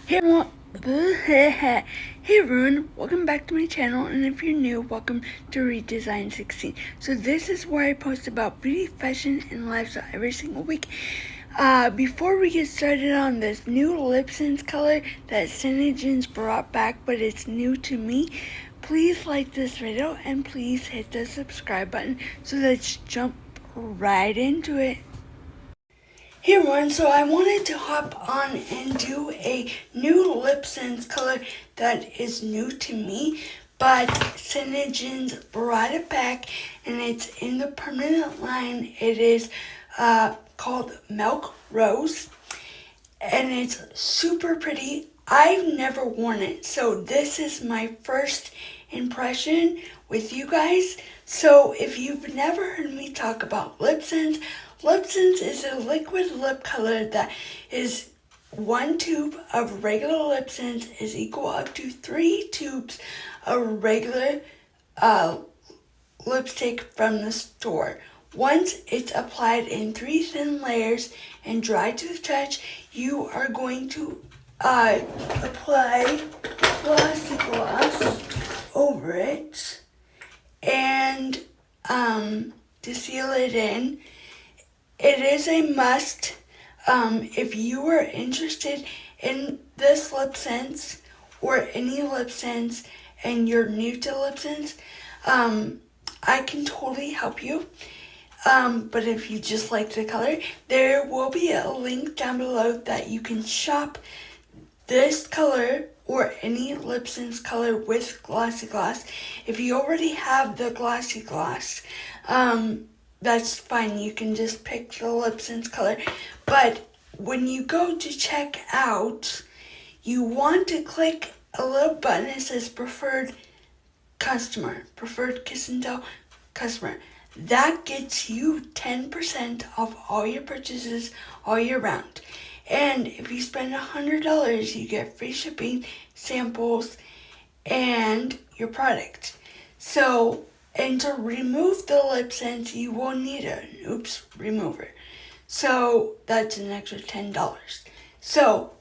Hey everyone, welcome back to my channel, and if you're new, welcome to Redesign 16. So this is where I post about beauty, fashion, and lifestyle every single week. Before we get started on this new Lipsense color that Synergens brought back, but it's new to me, please like this video and please hit the subscribe button. So let's jump right into it. Hey everyone, so I wanted to hop on and do a new Lipsense color that is new to me, but Synergens brought it back and it's in the permanent line. It is called Milk Rose and it's super pretty. I've never worn it, so this is my first impression with you guys. So if you've never heard me talk about Lipsense, Lipsense is a liquid lip color that is 1 tube of regular Lipsense is equal up to 3 tubes of regular lipstick from the store. Once it's applied in 3 thin layers and dry to the touch, you are going to apply glossy gloss over it and to seal it in. It is a must if you are interested in this Lipsense or any Lipsense and you're new to Lipsense. I can totally help you. But if you just like the color, there will be a link down below that you can shop this color or any Lipsense color with glossy gloss. If you already have the glossy gloss, that's fine. You can just pick the Lipsense color. But when you go to check out, you want to click a little button that says preferred customer, preferred kiss and tell customer. That gets you 10% off all your purchases all year round. And if you spend $100, you get free shipping, samples, and your product. So, and to remove the Lipsense, you will need an oops remover. So that's an extra $10. So,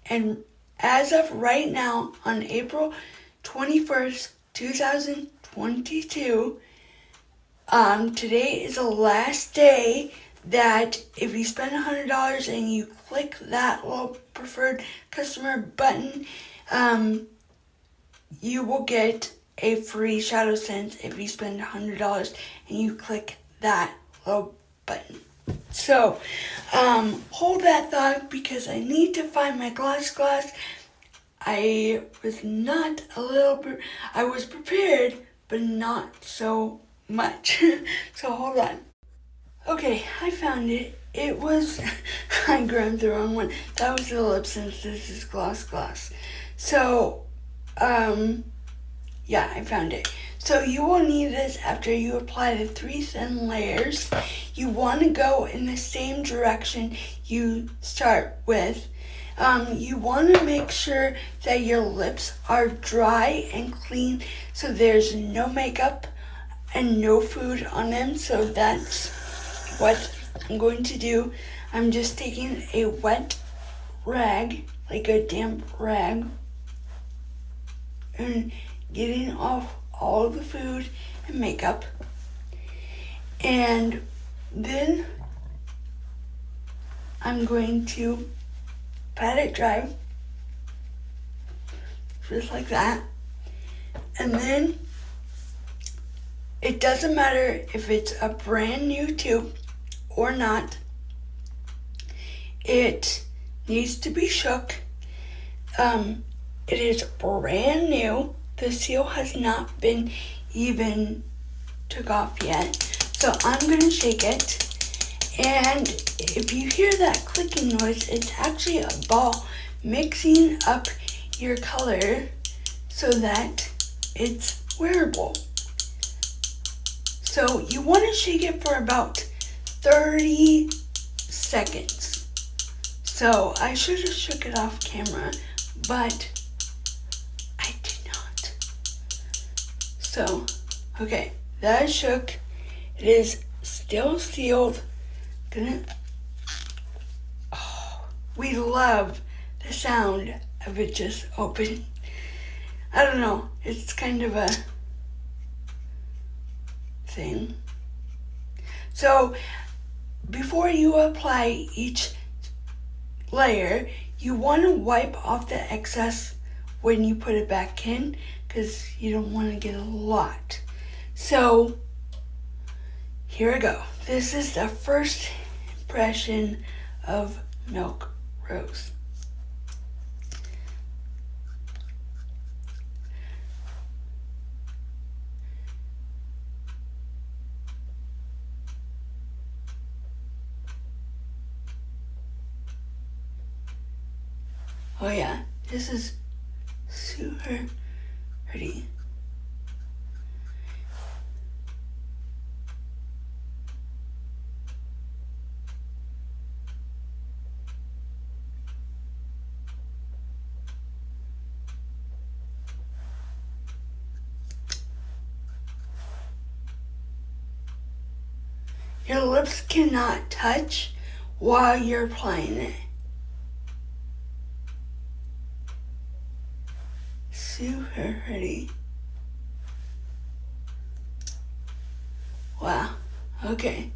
and as of right now, on April 21st, 2022, today is the last day that if you spend $100 and you click that little preferred customer button, you will get a free shadow sense if you spend $100 and you click that little button. So, hold that thought because I need to find my gloss. I was prepared, but not so much. So hold on. Okay, I found it. It was, I grabbed the wrong one. That was the Lipsense. This is gloss. So, yeah, I found it. So you will need this after you apply the 3 thin layers. You want to go in the same direction you start with. You want to make sure that your lips are dry and clean so there's no makeup and no food on them. So that's what I'm going to do. I'm just taking a wet rag, like a damp rag, and getting off all the food and makeup. And then I'm going to pat it dry, just like that. And then it doesn't matter if it's a brand new tube or not. It needs to be shook. It is brand new. The seal has not been even took off yet. So I'm gonna shake it. And if you hear that clicking noise, it's actually a ball mixing up your color so that it's wearable. So you want to shake it for about 30 seconds. So I should have shook it off camera, but I did not. So, okay, that is shook. It is still sealed. We love the sound of it just open. I don't know. It's kind of a thing. So before you apply each layer, you want to wipe off the excess when you put it back in, because you don't want to get a lot. So here we go. This is the first impression of Milk Rose. Oh yeah, this is super pretty. Your lips cannot touch while you're applying it. Super pretty. Wow, okay.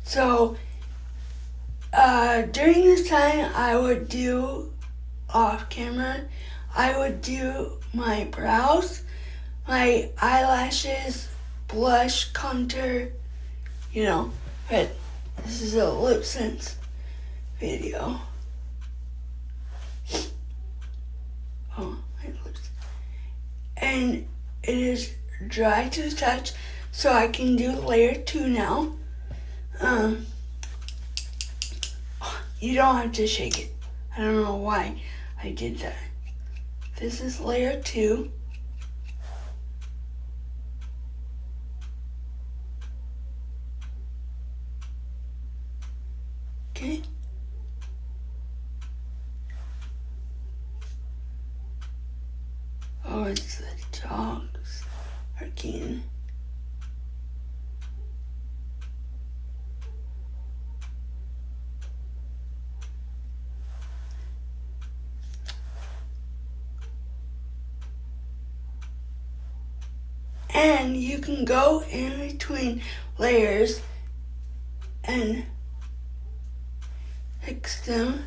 So, during this time, I would do off camera, I would do my brows, my eyelashes, blush, contour, but this is a Lipsense video. Oh, my lips. And it is dry to the touch, so I can do layer 2 now. You don't have to shake it. I don't know why I did that. This is layer 2. Okay. Oh, it's the dogs barking. And you can go in between layers and fix them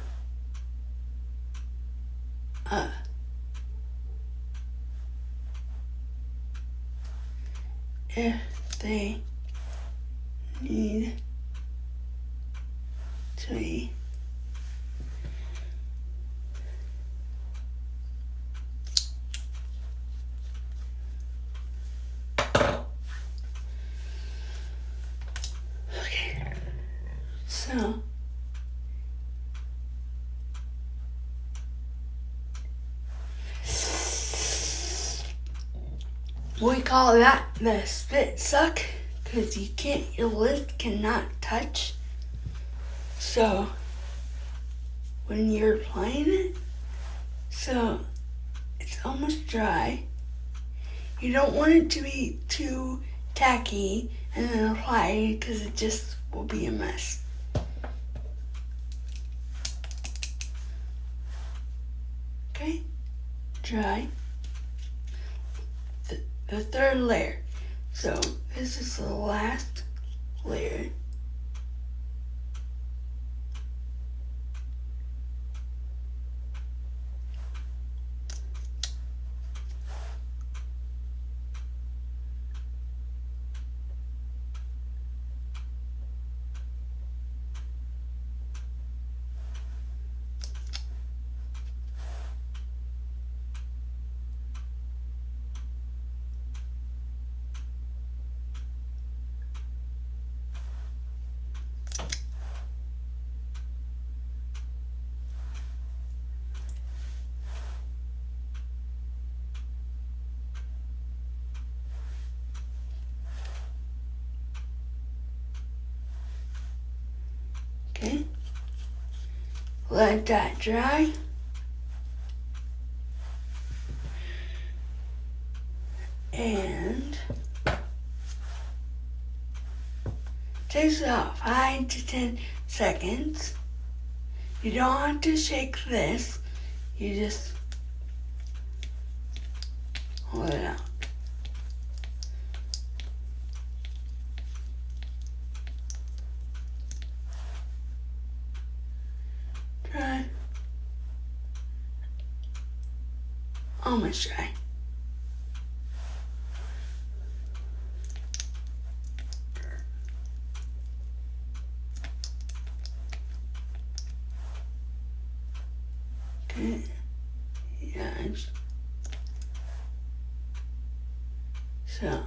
up. If they need to be. Okay, so we call that the spit suck, because your lip cannot touch. So when you're applying it, so it's almost dry. You don't want it to be too tacky and then apply it, because it just will be a mess. Okay, dry. The third layer. So this is the last layer. Okay, let that dry. And takes about 5 to 10 seconds. You don't have to shake this. You just hold it out. Dry. Almost dry. Okay. Yes. So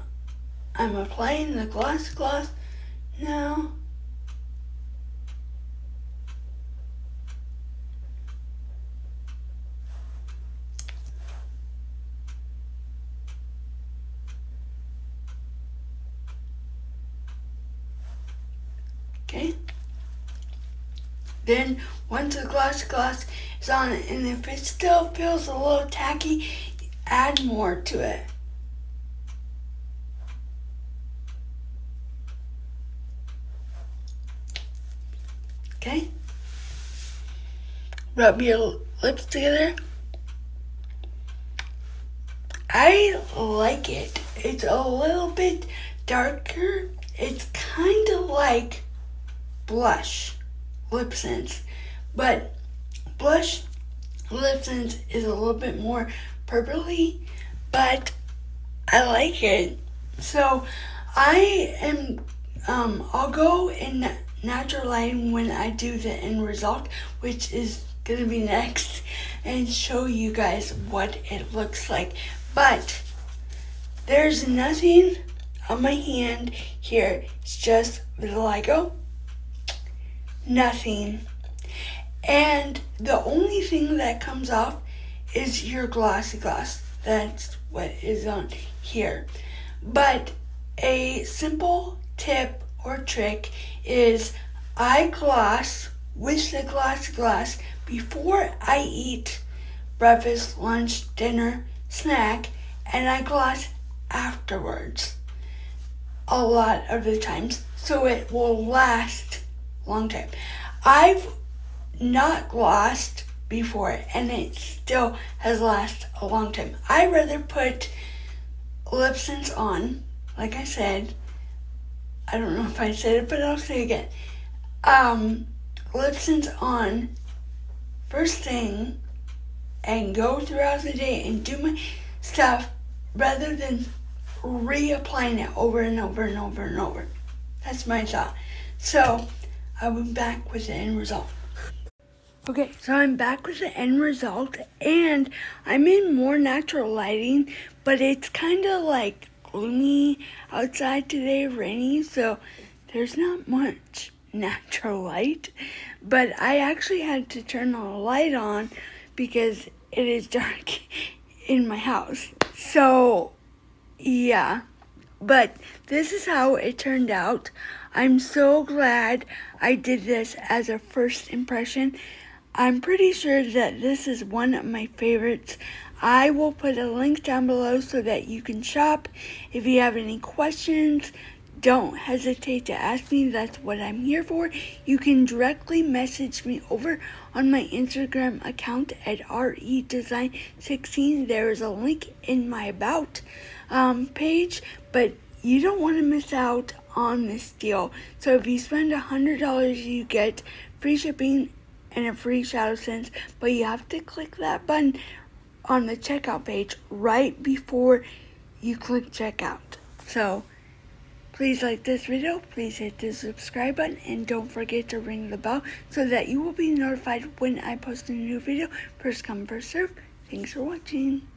I'm applying the gloss now. Okay. Then once the gloss is on, and if it still feels a little tacky, add more to it. Okay? Rub your lips together. I like it. It's a little bit darker. It's kind of like blush Lipsense, but blush Lipsense is a little bit more purpley, but I like it. So I am, I'll go in natural lighting when I do the end result, which is gonna be next, and show you guys what it looks like. But there's nothing on my hand here. It's just vitiligo. Nothing. And the only thing that comes off is your glossy gloss. That's what is on here. But a simple tip or trick is I gloss with the glossy gloss before I eat breakfast, lunch, dinner, snack, and I gloss afterwards a lot of the times, so it will last a long time. I've not glossed before, and it still has lasted a long time. I rather put Lipsense on, like I said. I don't know if I said it, but I'll say it again. Lipsense on first thing and go throughout the day and do my stuff rather than reapplying it over and over and over and over. That's my thought. So I'll be back with the end result. Okay, so I'm back with the end result, and I'm in more natural lighting, but it's kind of like gloomy outside today, rainy, so there's not much natural light. But I actually had to turn the light on because it is dark in my house. So yeah, but this is how it turned out. I'm so glad I did this as a first impression. I'm pretty sure that this is one of my favorites. I will put a link down below so that you can shop. If you have any questions, don't hesitate to ask me. That's what I'm here for. You can directly message me over on my Instagram account at redesign16. There is a link in my about page, but you don't want to miss out on this deal. So if you spend $100, you get free shipping and a free shadow sense, but you have to click that button on the checkout page right before you click checkout. So please like this video, please hit the subscribe button, and don't forget to ring the bell so that you will be notified when I post a new video. First come, first serve. Thanks for watching.